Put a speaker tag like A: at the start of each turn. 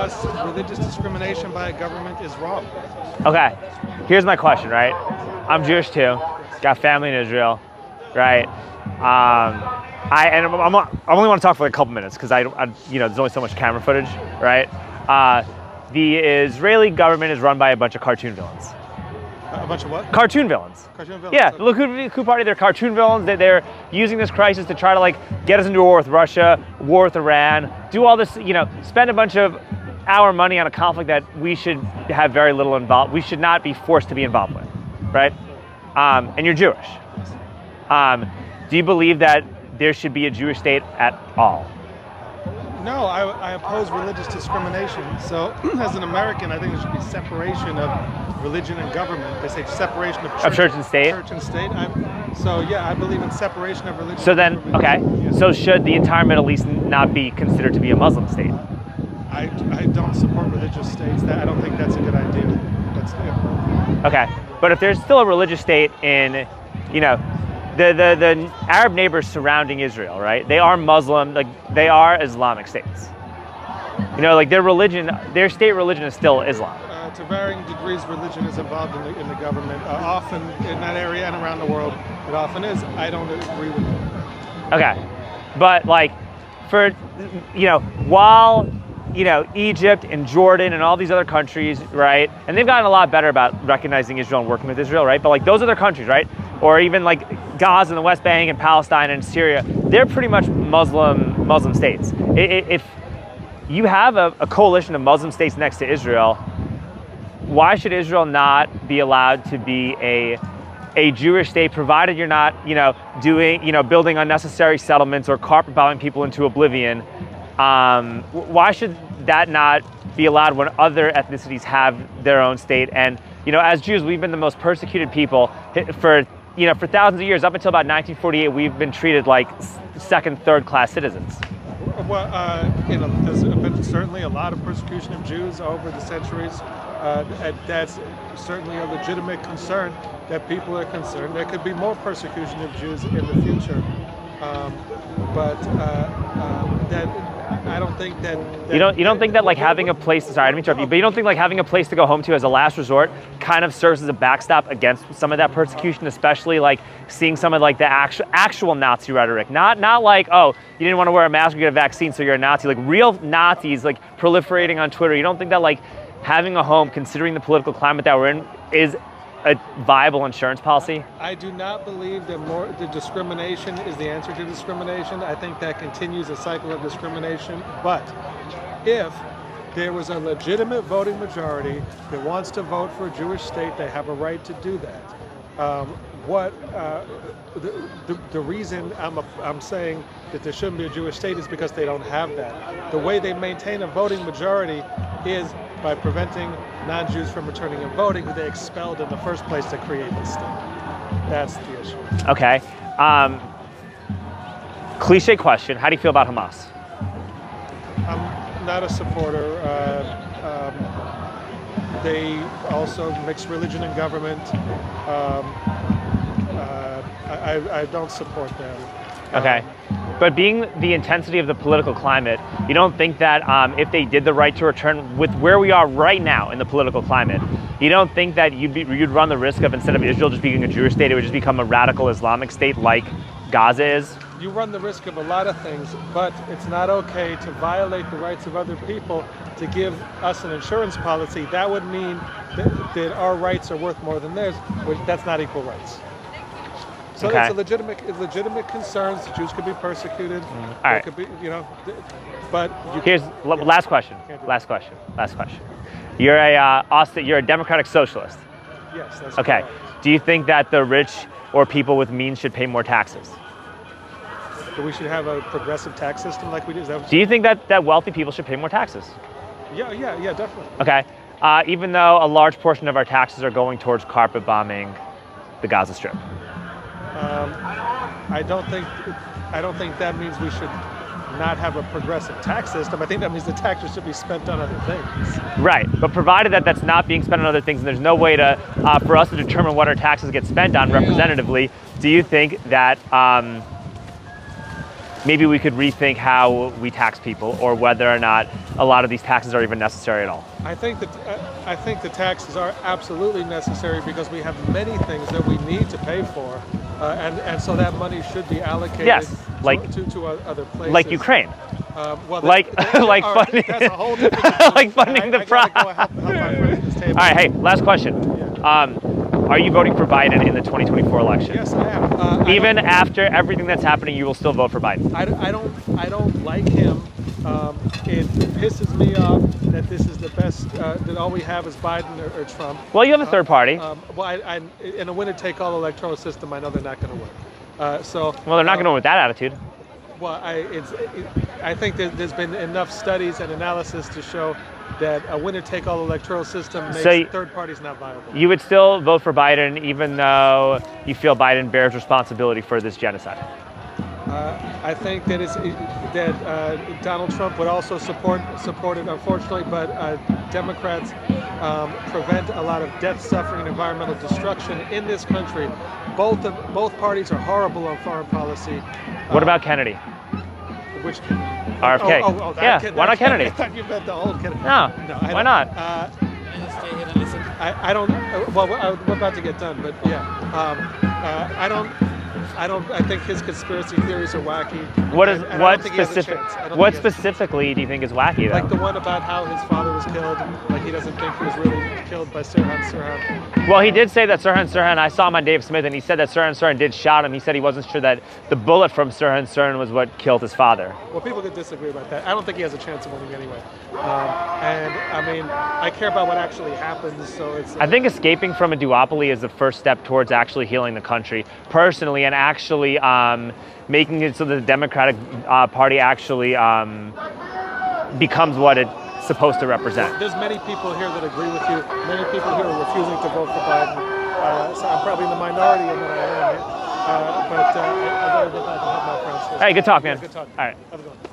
A: because religious discrimination by a government is wrong.
B: Okay, here's my question, right? I'm Jewish too, got family in Israel, right? I only want to talk for like a couple minutes because there's only so much camera footage, right? The Israeli government is run by a bunch of cartoon villains.
A: A bunch of what?
B: Cartoon villains.
A: Cartoon villains.
B: Yeah, the Likud Party, they're cartoon villains. They're using this crisis to try to like get us into a war with Russia, war with Iran, do all this, spend a bunch of our money on a conflict that we should have very little involved. We should not be forced to be involved with, right? And you're Jewish. Do you believe that there should be a Jewish state at all?
A: No, I oppose religious discrimination. So, as an American, I think there should be separation of religion and government. They say separation of
B: church and state.
A: Church and state. I believe in separation of religion.
B: So then,
A: and government.
B: okay. So should the entire Middle East not be considered to be a Muslim state?
A: I don't support religious states. I don't think that's a good idea.
B: Okay, but if there's still a religious state in, the Arab neighbors surrounding Israel, right? They are Muslim, like they are Islamic states. Their state religion is still Islam.
A: To varying degrees, religion is involved in the government. Often in that area and around the world, it often is. I don't agree with it.
B: Okay, but while Egypt and Jordan and all these other countries, right? And they've gotten a lot better about recognizing Israel and working with Israel, right? But like those other countries, right? Or even like Gaza and the West Bank and Palestine and Syria, they're pretty much Muslim states. If you have a coalition of Muslim states next to Israel, why should Israel not be allowed to be a Jewish state, provided you're not, building unnecessary settlements or carpet bombing people into oblivion? Why should that not be allowed when other ethnicities have their own state? And as Jews, we've been the most persecuted people for thousands of years. Up until about 1948, we've been treated like second, third class citizens.
A: Well, there's been certainly a lot of persecution of Jews over the centuries. That's certainly a legitimate concern that people are concerned. There could be more persecution of Jews in the future, I don't think that you don't think that like having a place. Sorry, I didn't interrupt you, but you don't think like having a place to go home to as a last resort kind of serves as a backstop against some of that persecution, especially like seeing some of like the actual Nazi rhetoric, not like, oh, you didn't want to wear a mask or get a vaccine, so you're a Nazi. Like real Nazis like proliferating on Twitter. You don't think that like having a home, considering the political climate that we're in, is a viable insurance policy? I do not believe that the discrimination is the answer to discrimination. I think that continues a cycle of discrimination. But if there was a legitimate voting majority that wants to vote for a Jewish state, they have a right to do that. The reason I'm saying that there shouldn't be a Jewish state is because they don't have that. The way they maintain a voting majority is by preventing non-Jews from returning and voting, who they expelled in the first place to create the state. That's the issue.
B: Okay. Cliche question, how do you feel about Hamas?
A: I'm not a supporter. They also mix religion and government. I don't support them.
B: Okay. But being the intensity of the political climate, you don't think that if they did the right to return with where we are right now in the political climate, you don't think that you'd run the risk of, instead of Israel just being a Jewish state, it would just become a radical Islamic state like Gaza is?
A: You run the risk of a lot of things, but it's not okay to violate the rights of other people to give us an insurance policy. That would mean that our rights are worth more than theirs, which that's not equal rights. So
B: okay.
A: It's legitimate concerns. Jews could be persecuted.
B: All right.
A: Could be, but
B: here's last question. Last question. You're a democratic socialist.
A: Yes. That's
B: okay.
A: Correct.
B: Do you think that the rich or people with means should pay more taxes?
A: That we should have a progressive tax system like we do?
B: Do you think that wealthy people should pay more taxes?
A: Yeah, definitely.
B: Okay. Even though a large portion of our taxes are going towards carpet bombing the Gaza Strip.
A: I don't think that means we should not have a progressive tax system. I think that means the taxes should be spent on other things.
B: Right, but provided that that's not being spent on other things, and there's no way to for us to determine what our taxes get spent on representatively, do you think that maybe we could rethink how we tax people, or whether or not a lot of these taxes are even necessary at all.
C: I think the taxes are absolutely necessary because we have many things that we need to pay for, and so that money should be allocated to other places.
B: Like Ukraine.
C: Well,
B: like funding,
C: that's a whole different
B: like funding the
C: problem. Help my friends at this table.
B: All right, hey, last question.
C: Yeah.
B: Are you voting for Biden in the 2024 election?
C: Yes, I am.
B: Even after everything that's happening, you will still vote for Biden?
C: I don't like him. It pisses me off that this is the best, that all we have is Biden or Trump.
B: Well, you have a third party.
C: Well, in a winner-take-all electoral system, I know they're not going to win.
B: Well, they're not going to win with that attitude.
C: Well, I think that there's been enough studies and analysis to show that a winner-take-all electoral system makes third parties not viable.
B: You would still vote for Biden even though you feel Biden bears responsibility for this genocide?
C: I think that Donald Trump would also support it, unfortunately, but Democrats prevent a lot of death, suffering, and environmental destruction in this country. Both parties are horrible on foreign policy.
B: What about Kennedy?
C: Which
B: RFK?
C: That
B: why not Kennedy?
C: I thought you meant the old Kennedy.
B: No, why not?
C: I don't. Well, we're about to get done, but yeah, I don't. I think his conspiracy theories are wacky.
B: What specifically do you think is wacky, though?
C: Like the one about how his father was killed. Like he doesn't think he was really killed by Sirhan Sirhan.
B: Well, he did say that Sirhan Sirhan, I saw him on Dave Smith, and he said that Sirhan Sirhan did shot him. He said he wasn't sure that the bullet from Sirhan Sirhan was what killed his father.
C: Well, people could disagree about that. I don't think he has a chance of winning anyway. And I mean, I care about what actually happens, so it's...
B: I think escaping from a duopoly is the first step towards actually healing the country, personally, and actually making it so that the Democratic Party actually becomes what it's supposed to represent.
C: There's many people here that agree with you. Many people here are refusing to vote for Biden. So I'm probably in the minority in that I am. But I gotta get back and help my friends.
B: Hey, good talk, man.
C: Yeah, good talk.
B: All right.
C: Have a good one.